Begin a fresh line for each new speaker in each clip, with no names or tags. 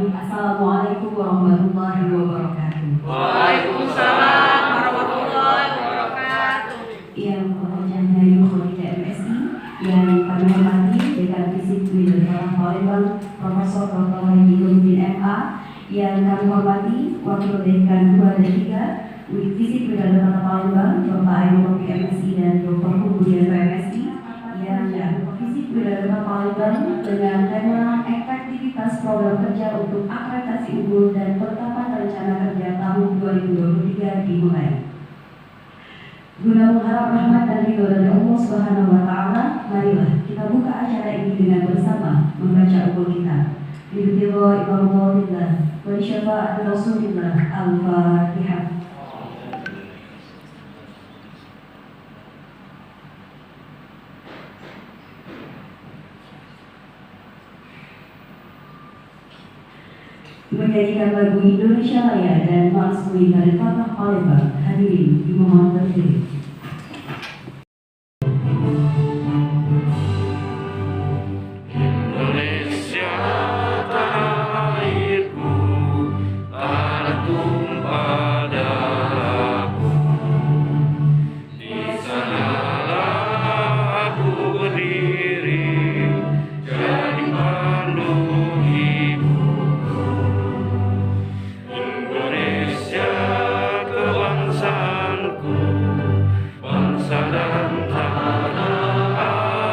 Assalamualaikum warahmatullahi wabarakatuh.
Waalaikumsalam warahmatullahi wabarakatuh.
Yang pengajian dari Komite MSI yang kami hormati Dekan Fisik Universitas Palembang Profesor Dr. Haji Nurdin MA, yang kami hormati Wakil Dekan 2 dan 3 Fisik Universitas Palembang Bapak Ayu MSI dan Dr. Hubudian MSI, yang Fisik Universitas Palembang dengan tema efektivitas program kerja untuk akreditasi unggul dan penetapan rencana kerja tahun 2023 dimulai. Guna mengharap rahmat dan ridho dari Allah Subhanahu wa Ta'ala, marilah kita buka acara ini dengan bersama membaca unggul kita. Bidulillah ibadullah wa syafa'at Rasulillah. Al-Fatihah. Menyanyikan lagu Indonesia Raya dan Maksui dari Fatah Palembang. Hadirin dimohon berdiri.
Indonesia tanah airku, tanah tumpah darahku. Di sanalah aku berdiri, jadi pandu ibuku. Indonesia kebangsaanku, bangsa dan tanah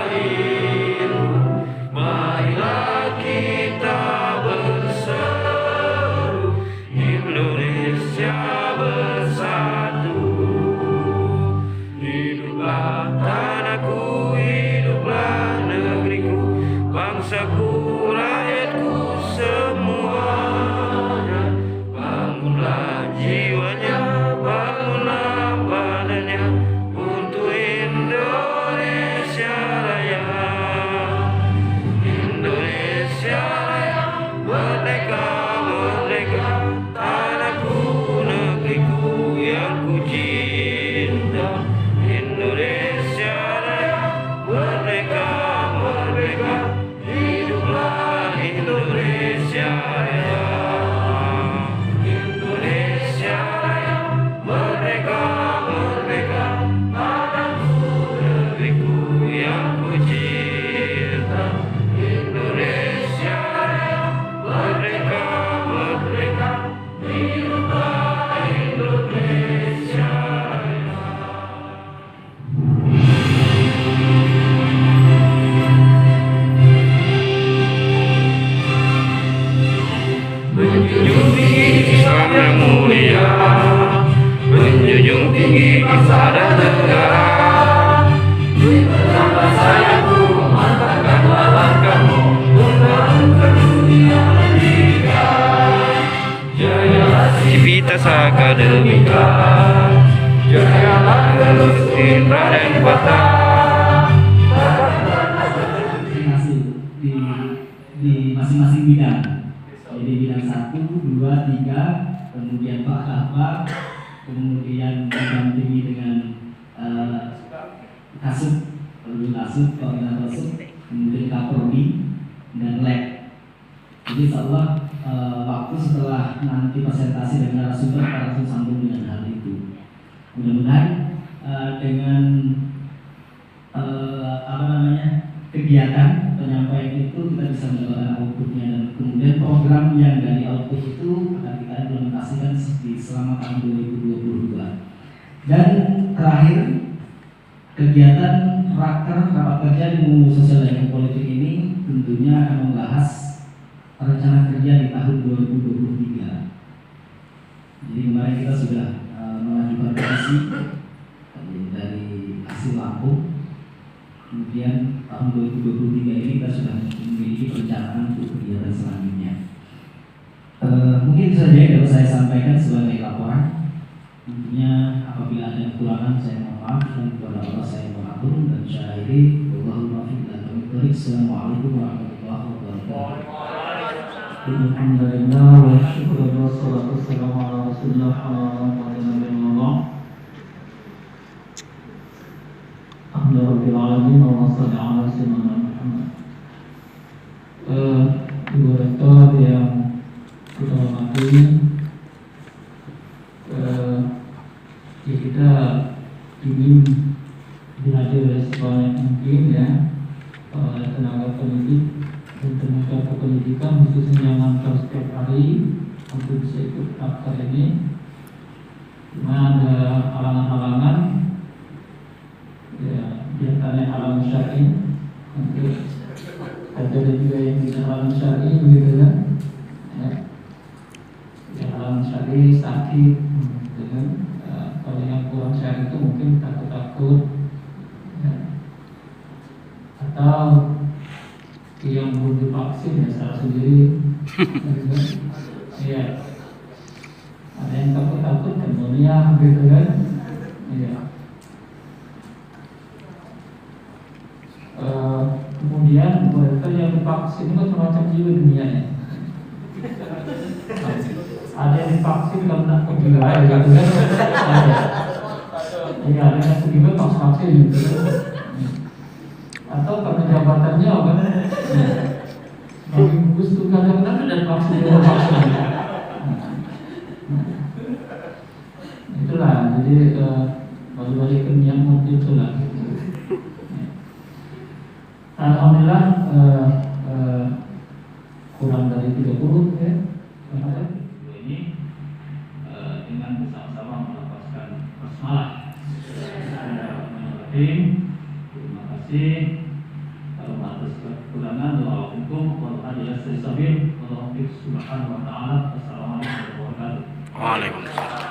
airku. Marilah kita berseru, Indonesia bersatu. Hiduplah tanahku, hiduplah negeriku, bangsaku, rakyatku semuanya. Bangunlah jiwanya, bangunlah badannya untuk Indonesia Raya. Indonesia Raya, merdeka, merdeka, tanahku, negeriku yang ku cinta. Indonesia Raya, merdeka, merdeka, hiduplah Indonesia Raya. Indonesia Raya, merdeka, merdeka, tanahku, negeriku yang ku cinta. Indonesia Raya, merdeka, merdeka, hiduplah Indonesia Raya. Menjunjung tinggi Islam yang mulia, menjunjung tinggi bangsa dan negara. Bersama sayangku memantapkan langkahmu, membangun dunia merdeka. Jayalah Civitas Akademika, jayalah Gelus Indra dan Bata.
Di masing-masing bidang. Jadi bidang 1, 2, 3, kemudian Pak, kemudian didampingi dengan kasub, koordinator kasub, kemudian Kaprodi dan lab. Jadi insyaallah waktu setelah nanti presentasi dari narasumber kita langsung sambung dengan hal itu. Mudah-mudahan dengan kegiatan penyampaian itu kita bisa mendapatkan outputnya, dan kemudian program yang dari output itu akan kita implementasikan selama tahun 2022. Dan terakhir, kegiatan raker rapat kerja di umum sosial dan politik ini tentunya akan membahas rencana kerja di tahun 2023. Jadi kemarin kita sudah mengajukan revisi dari hasil Lampung. Kemudian tahun 2023 ini kita sudah memiliki perencanaan untuk kegiatan selanjutnya. Mungkin saja yang dapat saya sampaikan sebagai laporan. Tentunya apabila ada kekurangan saya mohon maaf, dan kepada Allah saya mohon dan syahiri. Wallahul muwaffiq ila aqwamit thoriq. Assalamualaikum warahmatullahi wabarakatuh.
Alhamdulillah wa syukur wa salatu wassalamu ala Rasulillah wa ala alihi Alhamdulillah alamin wa salli ala sayyidina Muhammad. Ibu Rektor yang khususnya yang ngantor setiap hari untuk bisa ikut daftar ini. Cuma ada halangan-halangan, ya biasanya halangan syar'i, ada juga yang tidak halangan syar'i begitu kan? Ya halangan syar'i sakit, gitu kan? Kalau yang kurang syar'i itu mungkin takut-takut, ya. Atau yang belum divaksin ya salah sendiri, iya. Ada yang takut-takut pneumonia gitu kan, iya. Kemudian mereka yang divaksin itu semacam jiwa dunianya. Ada yang divaksin karena kegila gitu kan, iya. Ada yang kegila pas vaksin gitu kan. Atau karena jabatannya kan, bagi gugus tugas kadang-kadang dan vaksin. Itulah, jadi bagi niat mungkin itulah. Alhamdulillah kurang dari 30 ya. Ini dengan bersama-sama melepaskan basmalah. Terima kasih. Atas kekurangan doa hukum wal hadiah sabil Allah subhanahu wa ta'ala. Assalamualaikum warahmatullahi wabarakatuh.
Waalaikumsalam.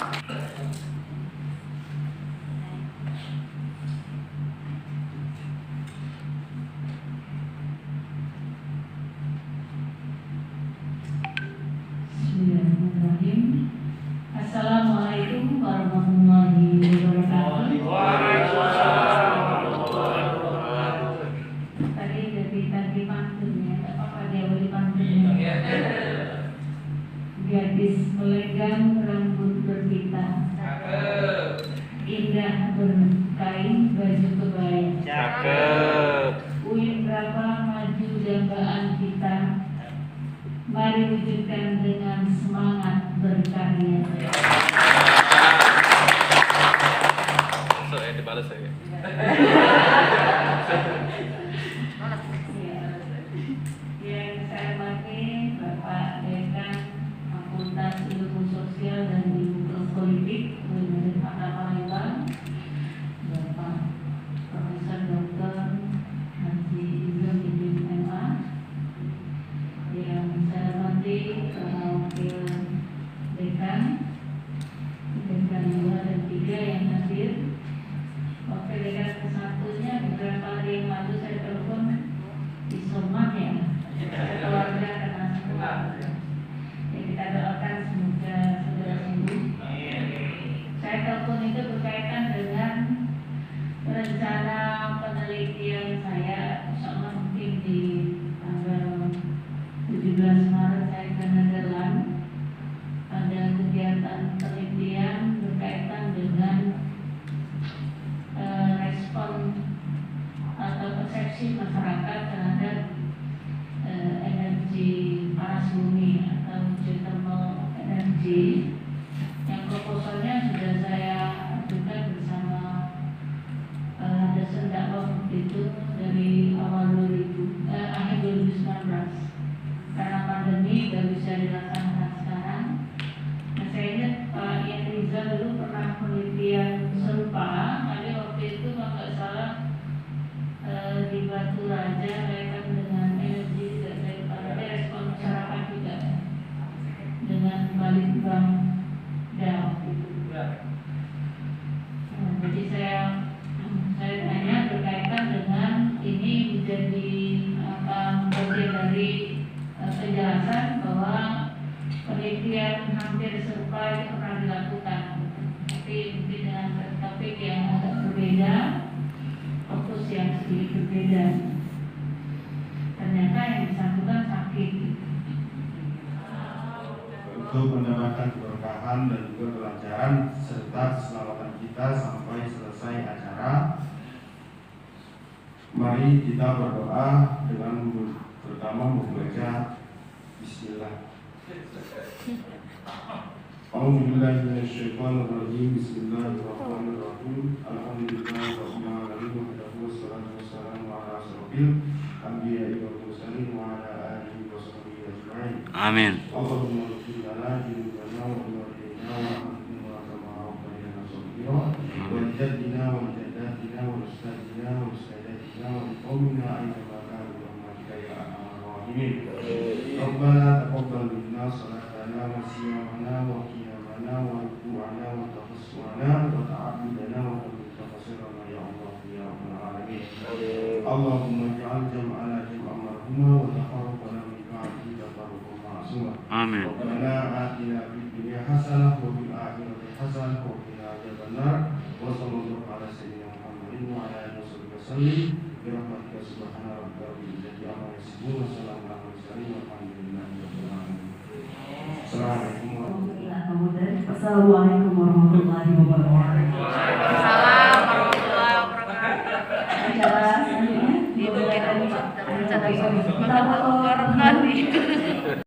Bismillahirrahmanirrahim. Assalamualaikum warahmatullahi wabarakatuh. Tadi pantunnya, tak apa dia boleh pantunnya. Gadis melegang rambut berpita, indah berkain baju kebaya.
Cakep.
Uyun berapa maju dambaan kita, mari wujudkan dengan semangat berkarya.
Saya dibalas saya.
Yang saya hormati Bapak Dekan Fakultas Ilmu Sosial dan Ilmu Politik Universitas Palembang, Bapak Profesor Dr. Haji Izzuddin MA. Yang saya hormati Wakil Dekan 2 dan 3 yang hadir. Wakil Dekan ke-1-nya beberapa hari yang lalu saya telepon isoman ya, keluarga kena semua. Ya, kita doakan semoga segera sembuh. Saya telepon itu berkaitan dengan rencana penelitian saya, insya mungkin di tanggal 17 Maret saya ke Nederland. Ada kegiatan penelitian berkaitan dengan respon atau persepsi masyarakat terhadap energi panas bumi atau geothermal energy, yang proposalnya sudah saya ajukan bersama dosen dakwah itu dari akhir 2019. Karena pandemi tidak bisa dilaksanakan sekarang. Nah, saya ingat Pak Ian Rizal dulu pernah penelitian serupa, tapi waktu itu kalau nggak salah di Batu Raja kaitan dengan energi daripada respon masyarakat juga dengan Balitbang Dao. Jadi saya tanya berkaitan dengan ini menjadi bagian dari penjelasan bahwa penelitian hampir serupa itu pernah dilakukan, tapi mungkin dengan topik yang agak berbeda, fokus yang sedikit berbeda. Ternyata yang bersangkutan sakit.
Untuk mendapatkan keberkahan dan juga kelancaran serta keselamatan kita sampai selesai acara, mari kita berdoa dengan pertama membaca Bismillah. A'udzubillahi minasyaitonirrajim. Bismillahirrahmanirrahim. Alhamdulillahirabbil alamin. Wassalatu wassalamu ala asyrofil anbiya'i wal mursalin wa ala alihi wa sahbihi ajma'in.
Amin.
Allahumma ighfir lana dhunubana wa liwalidayna wa amwatana kama rabbayana shaghira wa lijaddina wa lijaddatina wa ustadina wa ustadatina wa liqaumina ayyama kanu bi rahmatika ya arhamar rahimin. Rabbana taqabbal minna salatana wa siyamana wa qiyamana wa ruku'ana wa tafassuana wa ta'abbudana wa tafasirana ya Allah ya rabbal alamin. Allahumma ij'al jam'ana jam'an marhuma wa tafarraqana min ba'dihi tafarruqan ma'suma.
Amin.
Rabbana atina fid dunya hasanah wa fil akhirati hasanah wa qina adzabannar. Wa sallallahu ala sayyidina Muhammadin wa ala alihi wasallam. Bi rahmatika subhana rabbika rabbil izzati amma yasifun wa salamun alal mursalin walhamdulillahi rabbil alamin. Assalamualaikum warahmatullahi wabarakatuh.
Waalaikumsalam warahmatullahi wabarakatuh.
Acara selanjutnya
Itu kita
kita foto
baru